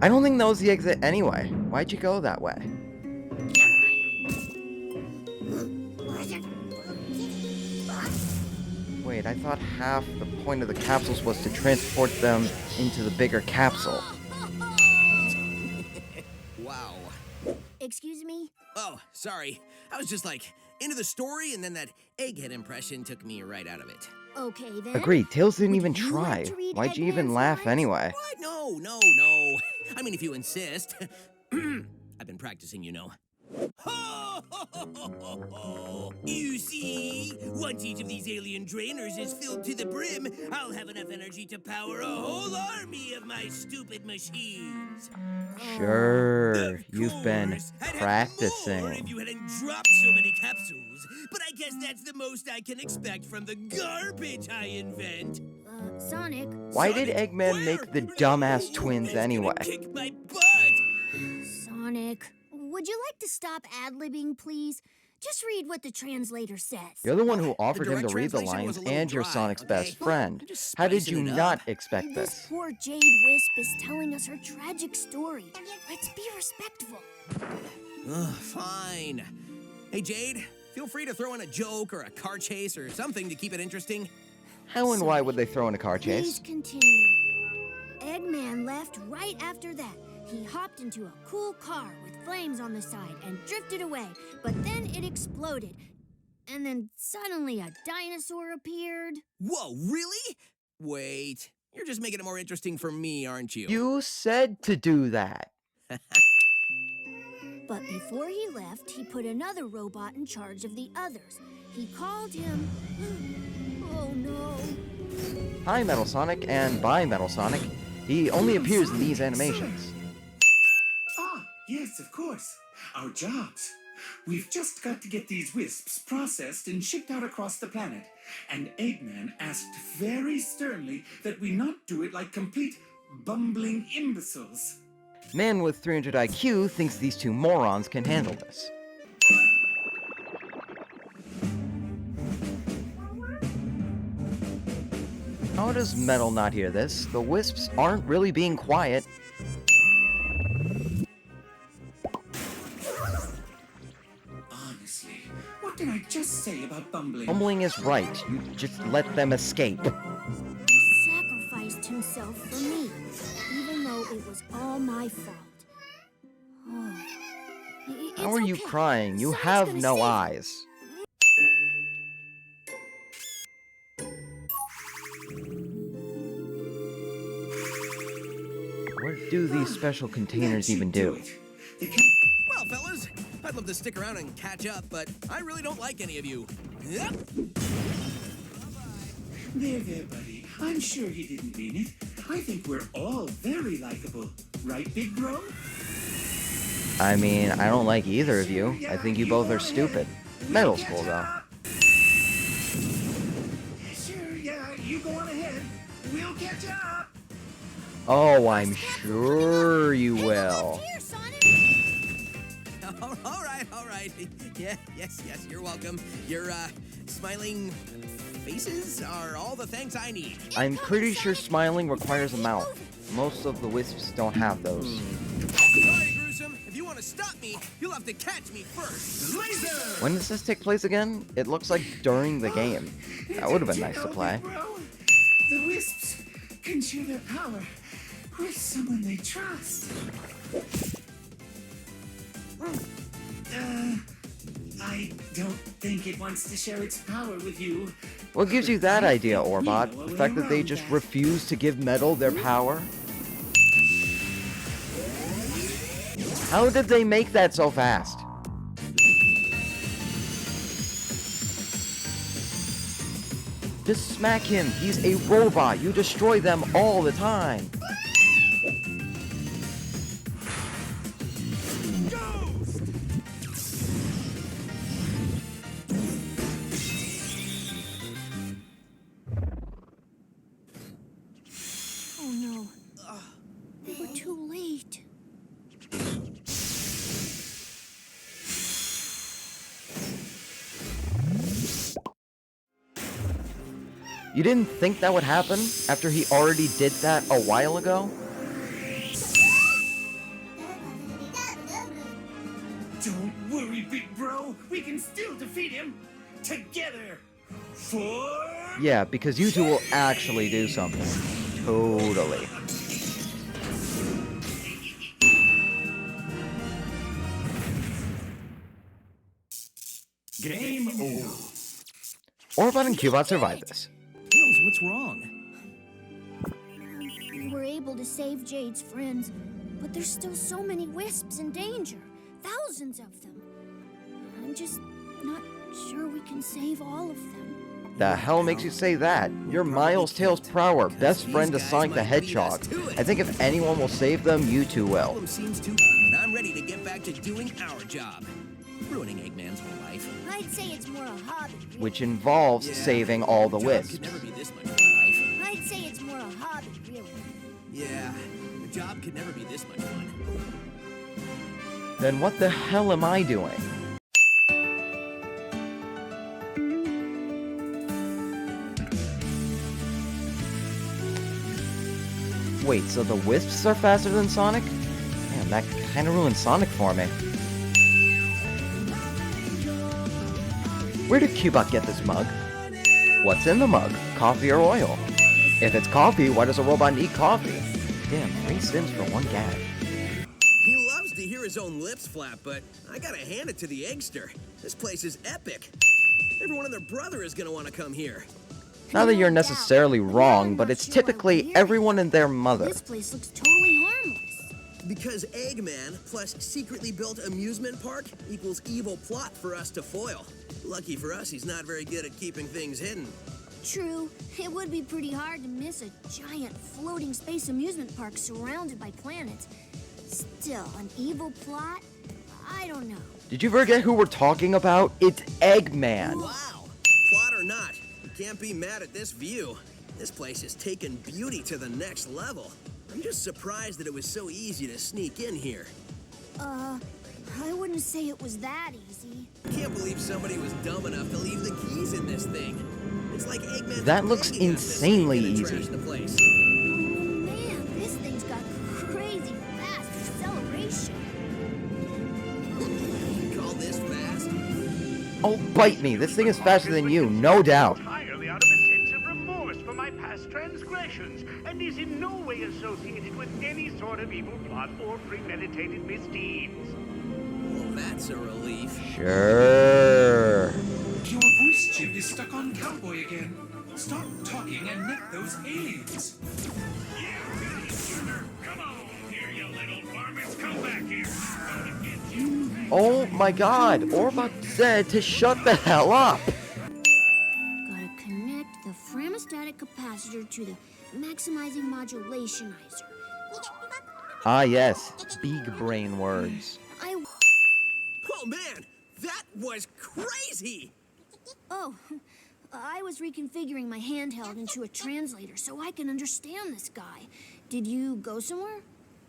I don't think that was the exit anyway. Why'd you go that way? Wait, I thought half the point of the capsules was to transport them into the bigger capsule. Wow. Excuse me? Oh, sorry. I was just like, into the story, and then that egghead impression took me right out of it. Okay, then. Agreed, Tails didn't Would even you try. like to read Why'd you even Eggman's laugh lines? anyway? What? No. I mean, if you insist. I've been practicing, you know. You see? Once each of these alien drainers is filled to the brim, I'll have enough energy to power a whole army of my stupid machines. Sure, Of you've been course, I'd have more practicing. if you hadn't dropped so many capsules, but I guess that's the most I can expect from the garbage I invent. Sonic. Why did Sonic, Eggman where? make the No, dumbass you twins guys gonna anyway? Kick my butt. Sonic. Would you like to stop ad-libbing, please? Just read what the translator says. You're the one who offered him direct to read the translation was lines a little and you're dry, Sonic's okay? best friend. I'm just How did spicing you it not up. expect This this? poor Jade Wisp is telling us her tragic story. Let's be respectful. Ugh, fine. Hey, Jade, feel free to throw in a joke or a car chase or something to keep it interesting. How and why would they throw in a car Please chase? continue. Eggman left right after that. He hopped into a cool car with flames on the side and drifted away, but then it exploded. And then suddenly a dinosaur appeared. Whoa, really? Wait, you're just making it more interesting for me, aren't you? You said to do that. But before he left, he put another robot in charge of the others. He called him... Oh no. Hi, Metal Sonic, and bye, Metal Sonic. He only appears in these animations. Ah, yes, of course. Our jobs. We've just got to get these wisps processed and shipped out across the planet. And Eggman asked very sternly that we not do it like complete bumbling imbeciles. Man with 300 IQ thinks these two morons can handle this. How does Metal not hear this? The Wisps aren't really being quiet. Honestly, what did I just say about bumbling? Bumbling is right. You just let them escape. He sacrificed himself for me, even though it was all my fault. Oh. How are you okay. crying? You Sonic's have gonna no save him. eyes. What do these special containers That even should do? it. The Well, fellas, I'd love to stick around and catch up, but I really don't like any of you. Yep. There, buddy. I'm sure he didn't mean it. I think we're all very likable. Right, big bro? I mean, I don't like either of you. I think you both are stupid. Metal's cool, though. Sure, yeah, you go on ahead. We'll catch up. Oh, I'm sure you will. Here, Sonic. All right. Yeah, yes, you're welcome. Your, smiling faces are all the thanks I need. I'm pretty sure smiling requires a mouth. Most of the Wisps don't have those. Sorry, Gruesome. If you want to stop me, you'll have to catch me first. Laser! When does this take place again? It looks like during the game. That would have been nice to play. Big bro? The Wisps can share their power with someone they trust. I don't think it wants to share its power with you. What gives you that idea, You Orbot? know a The way fact that they around just that. refuse to give Metal their power? How did they make that so fast? Just smack him. He's a robot. You destroy them all the time. Oh no. We're too late. You didn't think that would happen after he already did that a while ago? defeat him together. For Yeah, because you two will actually do something. Totally. game over. Orbot and Cubot survived this. Tails, what's wrong? We were able to save Jade's friends, but there's still so many Wisps in danger. Thousands of them. I'm just not sure we can save all of them. The hell makes you say that? You're Miles Tails Prower, best friend to Sonic the Hedgehog. I think if anyone will save them, you two will. Problem seems too, and I'm ready to get back to doing our job. Ruining Eggman's whole life. I'd say it's more a hobby. Really. Which involves Yeah, saving all the job Wisps. could never be this much fun. I'd say it's more a hobby, really. Yeah, the job could never be this much fun. Then what the hell am I doing? Wait, so the Wisps are faster than Sonic? Man, that kinda ruined Sonic for me. Where did Cubot get this mug? What's in the mug? Coffee or oil? If it's coffee, why does a robot need coffee? Damn, 3 Sims for 1 gag. He loves to hear his own lips flap, but I gotta hand it to the Eggster. This place is epic. Everyone and their brother is gonna want to come here. Not that you're necessarily wrong, but it's typically everyone and their mother. This place looks totally harmless. Because Eggman plus secretly built amusement park equals evil plot for us to foil. Lucky for us, he's not very good at keeping things hidden. True, it would be pretty hard to miss a giant floating space amusement park surrounded by planets. Still, an evil plot? I don't know. Did you forget who we're talking about? It's Eggman. Wow! Plot or not, you can't be mad at this view. This place has taken beauty to the next level. I'm just surprised that it was so easy to sneak in here. I wouldn't say it was that easy. Can't believe somebody was dumb enough to leave the keys in this thing. It's like Eggman. That looks insanely easy. Trash the place. Oh man, this thing's got crazy fast acceleration. Call this fast? Oh, bite me. This thing is faster than you, no doubt. Entirely out of a sense of remorse for my past transgressions, and is in no way associated with any sort of evil plot or premeditated misdeeds. Well, that's a relief. Sure. Your voice chip is stuck on Cowboy again. Stop talking and net those aliens. Come on, here, you little varmints. Come back here. Oh my god, Orbot said to shut the hell up. Gotta connect the framostatic capacitor to the maximizing modulationizer. Ah yes, big brain words. Oh man, that was crazy! Oh, I was reconfiguring my handheld into a translator so I can understand this guy. Did you go somewhere?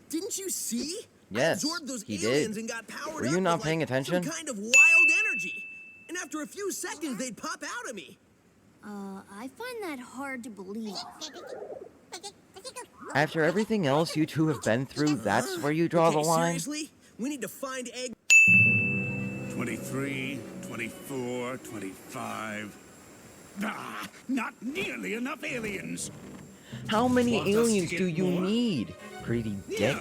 Didn't you see? Yes, I absorbed those he aliens did. and got powered Were up you not with, paying like, attention? some kind of wild energy. And after a few seconds, they'd pop out of me. I find that hard to believe. After everything else you two have been through, that's where you draw Okay, the line? seriously? We need to find Egg. 23, 24, 25. Ah, not nearly enough aliens. How many Want us to aliens get do you more? need? Greedy dick.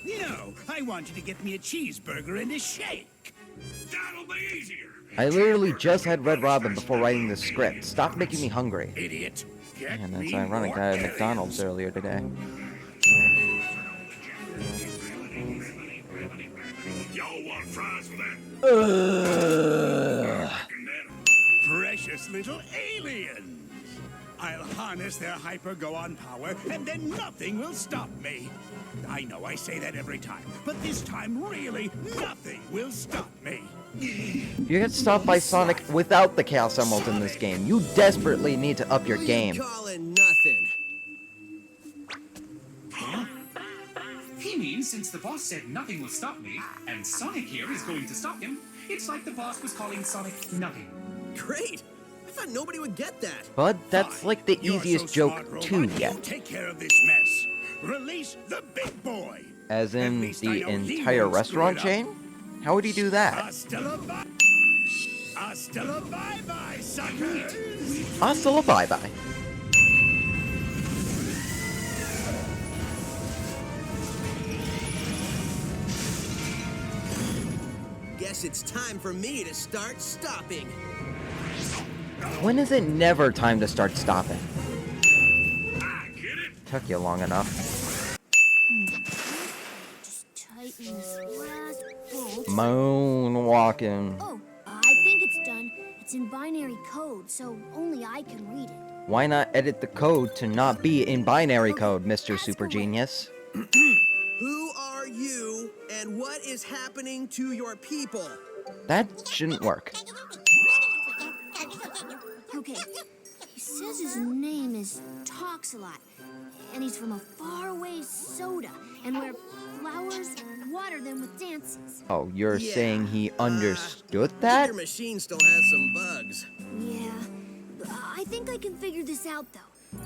No, I want you to get me a cheeseburger and a shake. That'll be easier. I literally just had Red Robin before writing this script. Stop making me hungry. Idiot. Get Man, that's me ironic. more I had aliens. McDonald's earlier today. Y'all want fries for that? Ugh. Precious little aliens. I'll harness their hyper-go-on power, and then nothing will stop me. I know I say that every time, but this time, really, nothing will stop me. You get stopped by Sonic without the Chaos Emeralds in this game. You desperately need to up your game. Calling nothing. Huh? He means since the boss said nothing will stop me, and Sonic here is going to stop him, it's like the boss was calling Sonic nothing. Great. I thought nobody would get that. But that's Fine. like the You're easiest so joke smart, robot, to you'll get. take care of this mess. Release the big boy. As At in least I the know he entire won't screw restaurant it up. chain? How would he do that? Hasta la vi- Hasta la bye-bye, suckers! Hasta la bye-bye. Guess it's time for me to start stopping. When is it never time to start stopping? I get it! Took you long enough. Just tighten this last bolt. Moonwalking. Oh, I think it's done. It's in binary code, so only I can read it. Why not edit the code to not be in binary code, Mr. Ask Super away. Genius? Who are you, and what is happening to your people? That shouldn't work. Okay, he says his name is Talks-a-lot, and he's from a faraway soda, and where flowers water them with dances. Oh, you're Yeah, saying he understood I think that? your machine still has some bugs. Yeah, I think I can figure this out, though.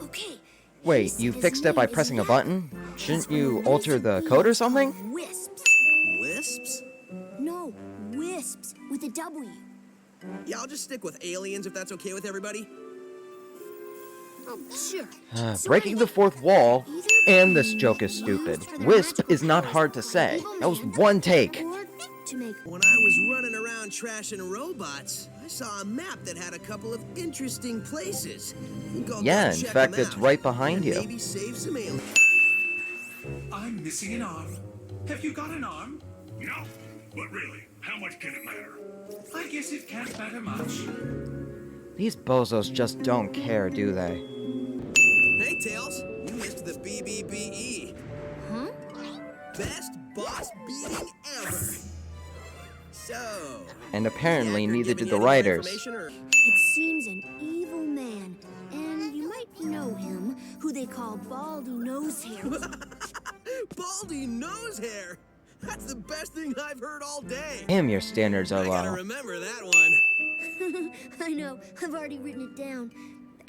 Okay. Wait, he you said fixed his it by name is pressing a Yak. button? He's Shouldn't from you the alter lizard the bees code or called something? Wisps. Wisps? No, wisps with a W. Yeah, I'll just stick with aliens if that's okay with everybody. Oh, sure. So Breaking the anyway, fourth wall, either and this to joke is use stupid. for their Wisp magical is not powers hard to like say. evil That was man, one take. or to make When I was running around trashing robots, I saw a map that had a couple of interesting places. I think I'll Yeah, go in check fact, them it's out, right behind and you. Maybe save some aliens. I'm missing an arm. Have you got an arm? No, but really, how much can it matter? I guess it can't matter much. These bozos just don't care, do they? Hey, Tails, you missed the BBBE. Huh? Best boss beating ever. So. And apparently Yak, neither giving did you the any more writers. information, or- It seems an evil man, and you might know him, who they call Baldi Nosehair. Baldi Nosehair. That's the best thing I've heard all day. Damn, your standards are I gotta low. remember that one. I know, I've already written it down.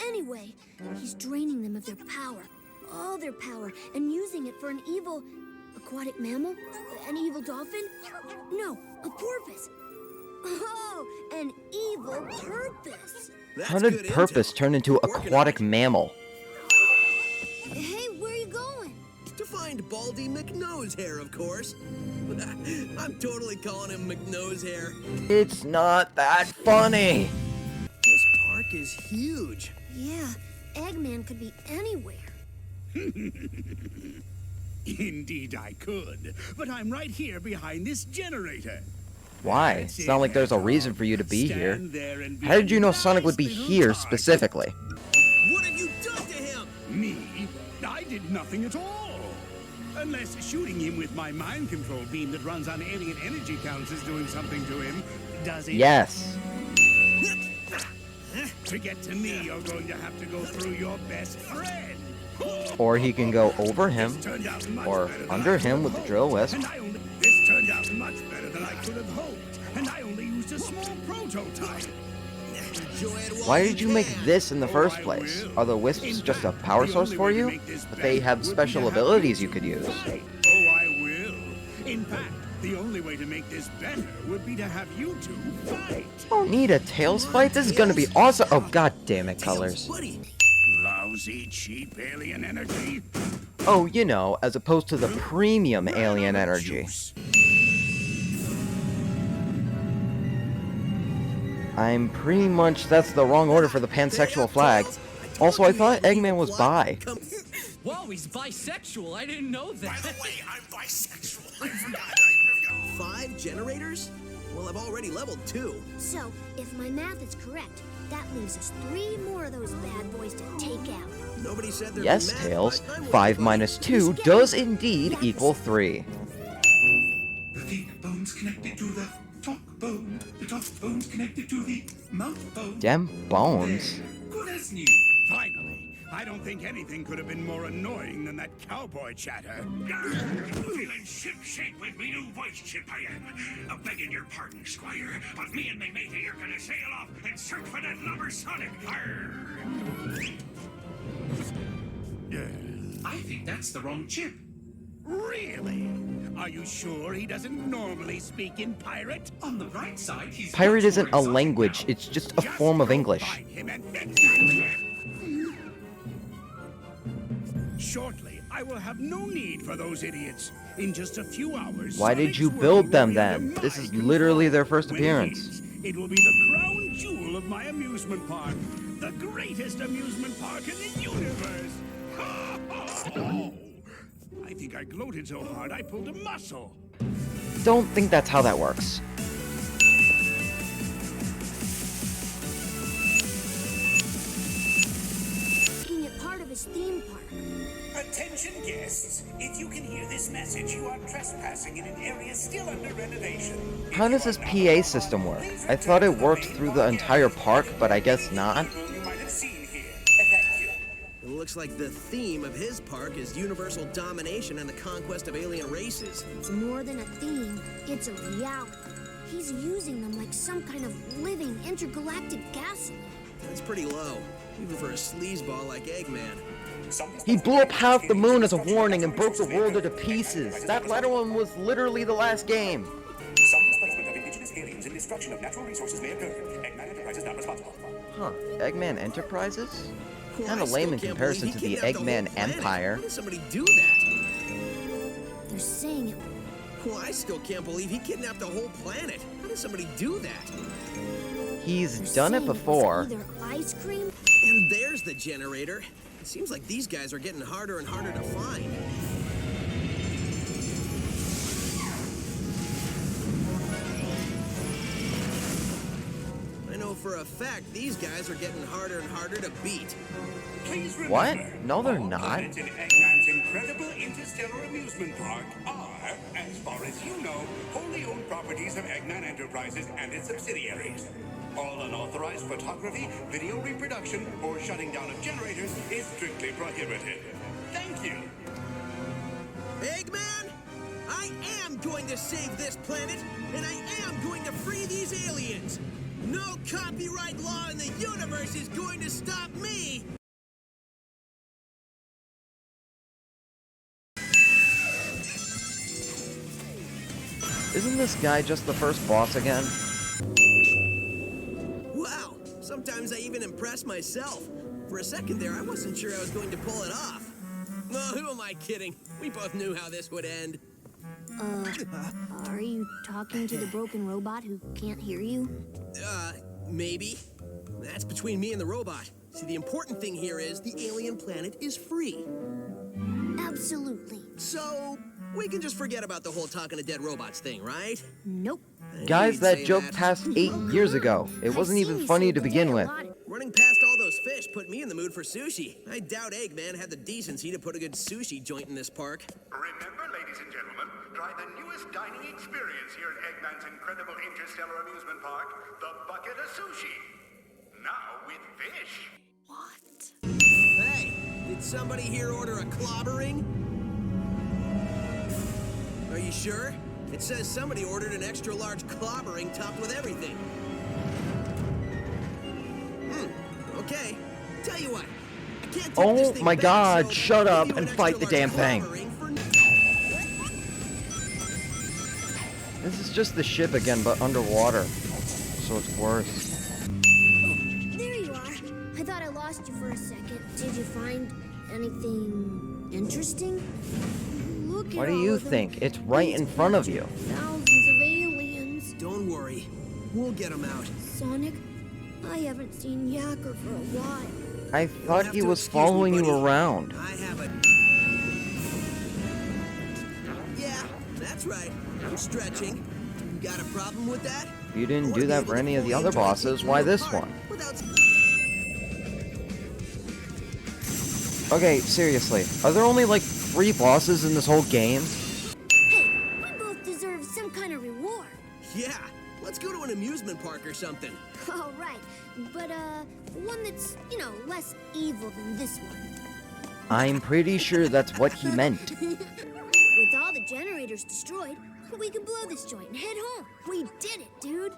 Anyway, he's draining them of their power, all their power, and using it for an evil aquatic mammal? An evil dolphin? No, a porpoise. Oh, an evil purpose. That's How did good purpose intel. turn into Working on aquatic it. mammal? Hey, where are you going? To find Baldi McNosehair, of course. I'm totally calling him McNosehair. It's not that funny. This park is huge. Yeah, Eggman could be anywhere. Indeed I could, but I'm right here behind this generator. Why? That's It's not like there's a reason for you to be here. Stand there and be How did you a know Sonic would be nice little here target. specifically? What have you done to him? Me? I did nothing at all. Unless shooting him with my mind control beam that runs on alien energy counts is doing something to him. Does it? Yes. To get to me, you're going to have to go through your best friend. Or he can go over him, This turned out much or better than under I him could with have the drill hoped. wisp. And this turned out much better than I could have hoped. And I only used a small prototype. Enjoy it while Why did you make can. this in the first I place? will. Are the wisps In just a fact, power the source only for way to you? make this But they better have would be special to have abilities you you could use. fight. Oh, I will. In fact, the only way to make this better would be to have you two fight. Don't need a Tails fight. This is gonna be awesome. Oh, god damn it, colors. Buddy, Lousy, cheap alien energy. Oh, you know, as opposed to the premium alien energy. Juice. I'm pretty much, that's the wrong order for the pansexual flag. Also, I thought Eggman was bi. Whoa, he's bisexual. I didn't know that. way, I'm bisexual. I forgot. 5 generators? Well, I've already leveled 2. So, if my math is correct, that leaves us 3 more of those bad boys to take out. Nobody said there'd Yes, be math, Tails. but I'm with 5 you, buddy. minus 2 does indeed equal 3. The feet bone's connected to the talk bone. The talk bone's connected to the mouth bone. Damn bones. There. Good as new. Finally. I don't think anything could have been more annoying than that cowboy chatter. Feeling ship-shape with me new voice chip I am. Begging your pardon, Squire, but me and me matey are gonna sail off and search for that lubber Sonic. I think that's the wrong chip. Really? Are you sure he doesn't normally speak in pirate? On the bright side, he's Pirate much isn't more a exotic language, now. it's just a Just form of go English. find him and fix him. Shortly, I will have no need for those idiots. In just a few hours, Why did Sonic's you world build will them be then? under This my is control. literally their first When appearance. it will be the crown jewel of my amusement park. The greatest amusement park in the universe. I think I gloated so hard I pulled a muscle. Don't think that's how that works. Making it part of his theme park. Attention guests, if you can hear this message, you are trespassing in an area still under renovation. How does this PA system work? I thought it worked through the entire park, but I guess not. You might have seen here. Thank you. It looks like the theme of his park is universal domination and the conquest of alien races. It's more than a theme, it's a reality. He's using them like some kind of living intergalactic gasoline. That's pretty low, even for a sleazeball like Eggman. He blew up half the moon as a warning and broke the world into pieces. That latter one was literally the last game. Some displacement of indigenous aliens and destruction of natural resources may occur. Eggman Enterprises not responsible. Huh, Eggman Enterprises? Well, Kinda I still lame in can't comparison believe to he the kidnapped Eggman whole planet. Empire. How did somebody do that? They're saying it. Well, I still can't believe he kidnapped a whole planet. How did somebody do that? He's They're done it saying was before. Either ice cream. And there's the generator. It seems like these guys are getting harder and harder to find. I know for a fact these guys are getting harder and harder to beat. Please remember, What? No, they're all not. planets in Eggman's incredible interstellar amusement park are, as far as you know, wholly owned properties of Eggman Enterprises and its subsidiaries. All unauthorized photography, video reproduction, or shutting down of generators is strictly prohibited. Thank you. Eggman, I am going to save this planet, and I am going to free these aliens. No copyright law in the universe is going to stop me. Isn't this guy just the first boss again? Wow, sometimes I even impress myself. For a second there, I wasn't sure I was going to pull it off. Well, who am I kidding? We both knew how this would end. Are you talking to the broken robot who can't hear you? Maybe. That's between me and the robot. See, the important thing here is the alien planet is free. Absolutely. So, we can just forget about the whole talking to dead robots thing, right? Nope. Guys, You'd that say joke passed 8 years ago. It wasn't I've even seen you funny save to the begin day a with. lot. Running past all those fish put me in the mood for sushi. I doubt Eggman had the decency to put a good sushi joint in this park. Remember, ladies and gentlemen, try the newest dining experience here at Eggman's incredible interstellar amusement park, the bucket of sushi. Now with fish. Hey, did somebody here order a clobbering? Are you sure? It says somebody ordered an extra large clobbering topped with everything. Okay. Tell you what, I can't take this Oh thing my back, god, so shut I'll up give you and an fight the extra damn large thing. clobbering for This is just the ship again, but underwater. So it's worse. There you are. I thought I lost you for a second. Did you find anything interesting? Look at What do all you of them. think? It's right in front of you. Thousands of aliens. Don't worry, we'll get them out. Sonic, I haven't seen Yacker for a while. I You'll thought have he to was excuse me, following you buddy. around. I have a... Yeah, that's right. I'm stretching. You got a problem with that? You I didn't wanna do be that able for to any of the fully other enjoy bosses. taking Why you this apart one? without... Okay, seriously. Are there only like 3 bosses in this whole game? Hey, we both deserve some kind of reward. Yeah, let's go to an amusement park or something. All right, but one that's, less evil than this one. I'm pretty sure that's what he meant. With all the generators destroyed, we could blow this joint and head home. We did it, dude.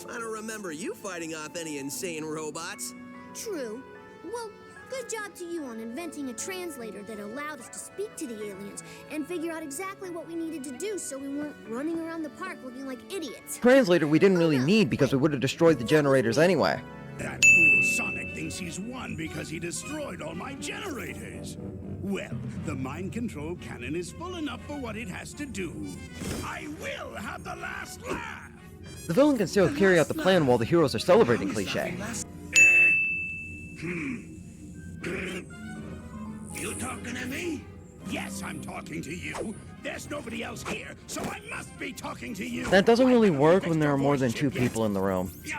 I don't remember you fighting off any insane robots. True. Well, Good job to you on inventing a translator that allowed us to speak to the aliens and figure out exactly what we needed to do so we weren't running around the park looking like idiots. Translator we didn't really need because we would have destroyed the generators anyway. That fool Sonic thinks he's won because he destroyed all my generators. Well, the mind control cannon is full enough for what it has to do. I will have the last laugh! The villain can still carry out the plan while the heroes are celebrating cliché. You talking to me? Yes, I'm talking to you. There's nobody else here, so I must be talking to you. That doesn't really work when there are more than 2 people in the room. Except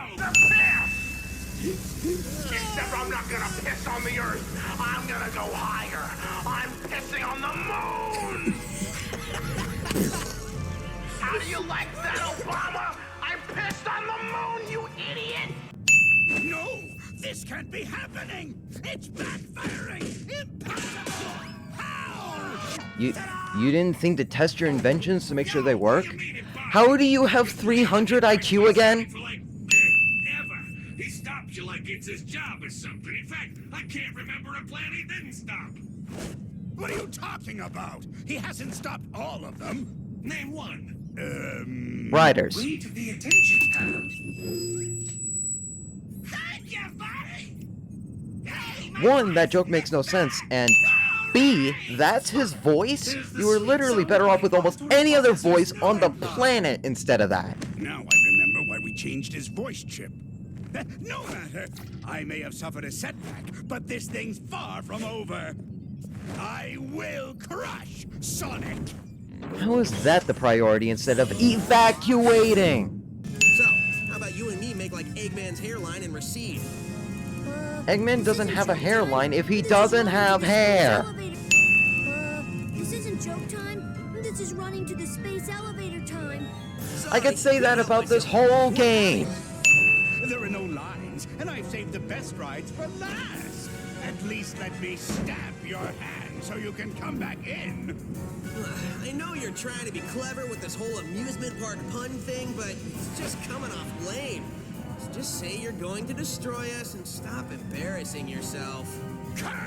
I'm not gonna piss on the Earth. I'm gonna go higher. I'm pissing on the moon. How do you like that, Obama? I pissed on the moon, you idiot! No, this can't be happening. It's backfiring. Impossible. How? You didn't think to test your inventions to make sure they work? How do you have 300 IQ again? He stops you like it's his job or something. In fact, I can't remember a plan he didn't stop. What are you talking about? He hasn't stopped all of them. Name one. Riders. Way to pay attention, pal. Thank you, buddy! Hey, 1, that joke makes no sense, and B, that's his voice? You were literally better off with almost any other voice on the planet instead of that. Now I remember why we changed his voice chip. No matter. I may have suffered a setback, but this thing's far from over. I will crush Sonic. How is that the priority instead of evacuating? So, how about you and me make like Eggman's hairline and recede? Eggman doesn't have a hairline if he doesn't have hair. This isn't joke time. This is running to the space elevator time. I could say that about this whole game. There are no lines, and I've saved the best rides for last. At least let me stab your hand so you can come back in. I know you're trying to be clever with this whole amusement park pun thing, but it's just coming off lame. Just say you're going to destroy us and stop embarrassing yourself.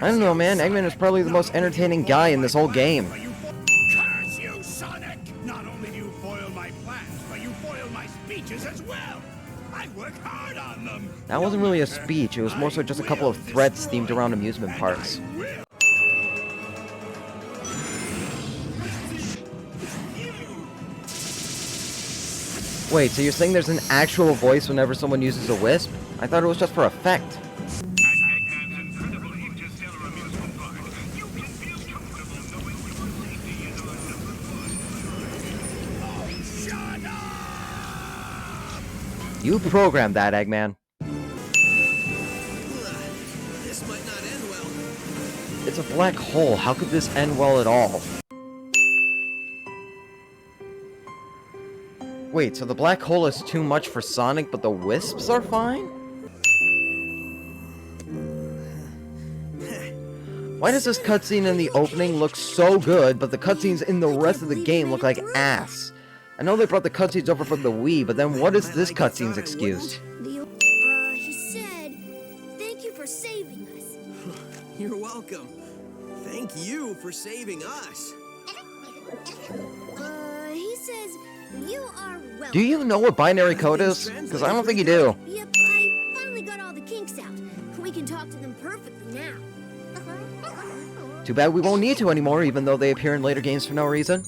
I don't know, man. Eggman is probably the most entertaining guy in this whole game. Curse you, Sonic! Not only do you foil my plans, but you foil my speeches as well. I work hard on them. That wasn't really a speech. It was more so just a couple of threats themed around amusement parks. Wait, so you're saying there's an actual voice whenever someone uses a wisp? I thought it was just for effect. You programmed that, Eggman. This might not end well. It's a black hole. How could this end well at all? Wait, so the black hole is too much for Sonic, but the Wisps are fine? Why does this cutscene in the opening look so good, but the cutscenes in the rest of the game look like ass? I know they brought the cutscenes over from the Wii, but then what is this cutscene's excuse? He said, thank you for saving us. You're welcome. Thank you for saving us. He says, you are welcome. Do you know what binary code is? Because I don't think you do. Yep, I finally got all the kinks out. We can talk to them perfectly now. Too bad we won't need to anymore, even though they appear in later games for no reason.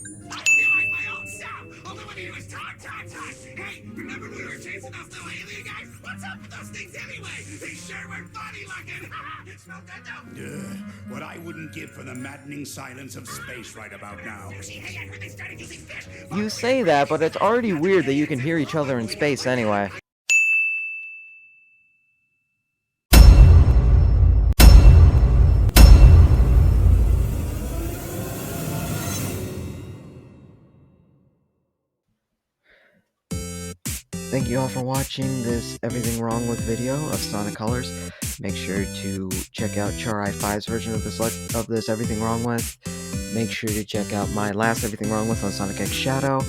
What I wouldn't give for the maddening silence of space right about now. You say that, but it's already weird that you can hear each other in space anyway. Thank you all for watching this Everything Wrong With video of Sonic Colors. Make sure to check out Char I5's version of this Everything Wrong With. Make sure to check out my last Everything Wrong With on Sonic X Shadow.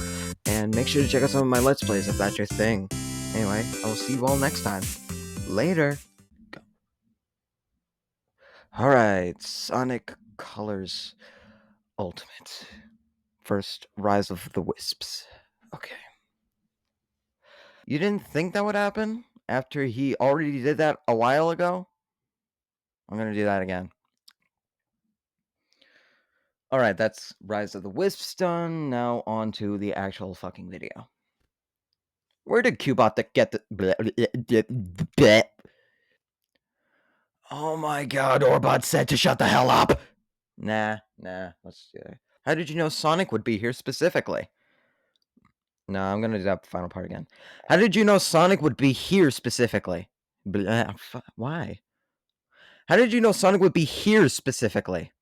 And make sure to check out some of my Let's Plays if that's your thing. Anyway, I will see you all next time. Later! Alright, Sonic Colors Ultimate. First, Rise of the Wisps. Okay. You didn't think that would happen after he already did that a while ago? I'm gonna do that again. Alright, that's Rise of the Wisps done. Now on to the actual fucking video. Where did Cubot get the... Oh my god, Orbot said to shut the hell up! Nah, let's do it. How did you know Sonic would be here specifically? No, I'm gonna do that final part again. How did you know Sonic would be here specifically? Why? How did you know Sonic would be here specifically?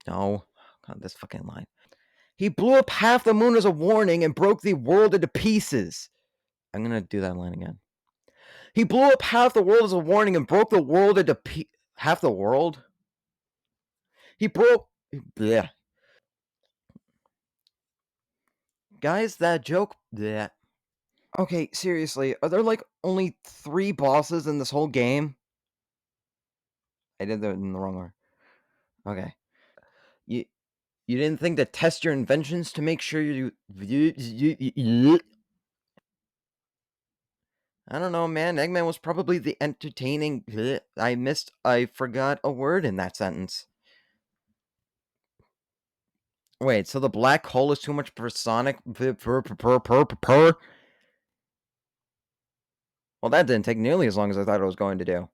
No. God, this fucking line. He blew up half the moon as a warning and broke the world into pieces. I'm gonna do that line again. He blew up half the world as a warning and broke the world into half the world? He broke... Bleh. Guys, that joke... Bleh. Okay, seriously, are there like only 3 bosses in this whole game? I did that in the wrong order. Okay. You didn't think to test your inventions to make sure you... I don't know, man. Eggman was probably the entertaining... I forgot a word in that sentence. Wait, so the black hole is too much for Sonic? Well, that didn't take nearly as long as I thought it was going to do.